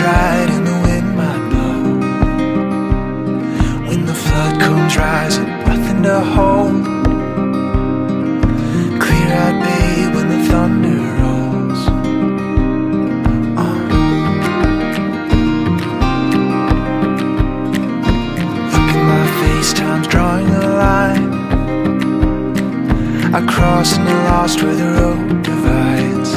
dried and the wind might blow. When the flood comes rising, nothing to hold. Clear-eyed babe when the thunder rolls. Look at my face, time's drawing a line. I cross and I'm lost where the road divides.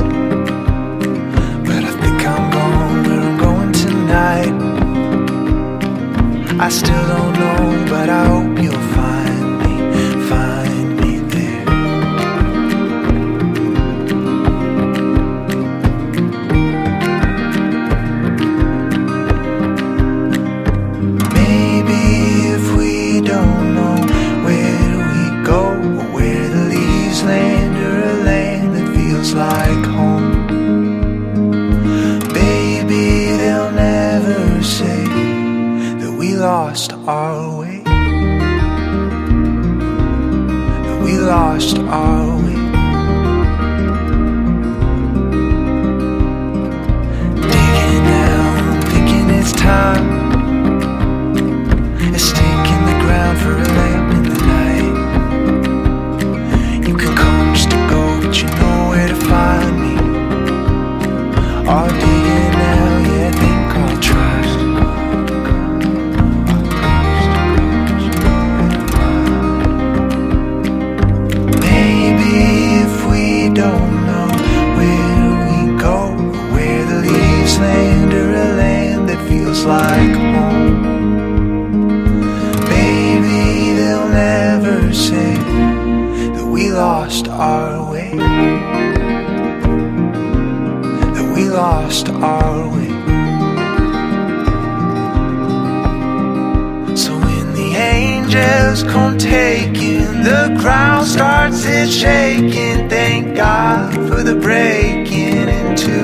But I think I'm going where I'm going tonight. I still don't know, but I hope you'll find me there. Maybe if we don't know, where do we go? Or where the leaves land, or a land that feels like home. Baby, they'll never say that we lost our way, that we lost our way. Digging now, thinking it's time. A stake in the ground for a lamp in the night. You can come just to go, but you know where to find me. All digging now, yeah, I think I'll try. Maybe if we don't know, where do we go? Where the leaves land, or a land that feels like home. Baby, they'll never say that we lost our way, that we lost our way. So when the angels come taking, the ground starts it shaking. Thank God for the breaking into.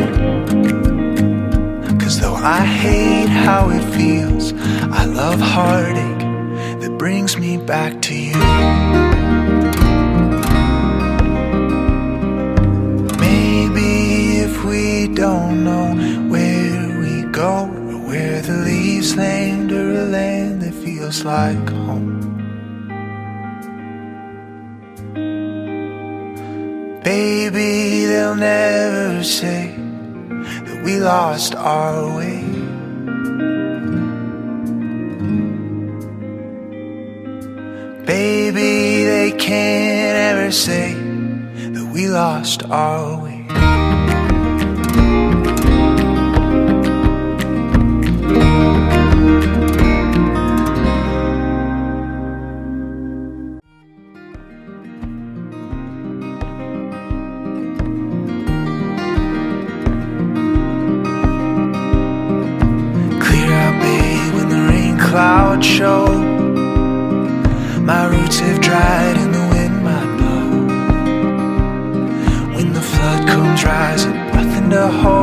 'Cause though I hate how it feels, I love heartache that brings me back to you. Maybe if we don't know, where we go, or where the leaves land, or a land that feels like home. Baby, they'll never say that we lost our way. Baby, they can't ever say that we lost our way. Clouds show, my roots have dried and the wind might blow. When the flood comes rising, nothing to hold.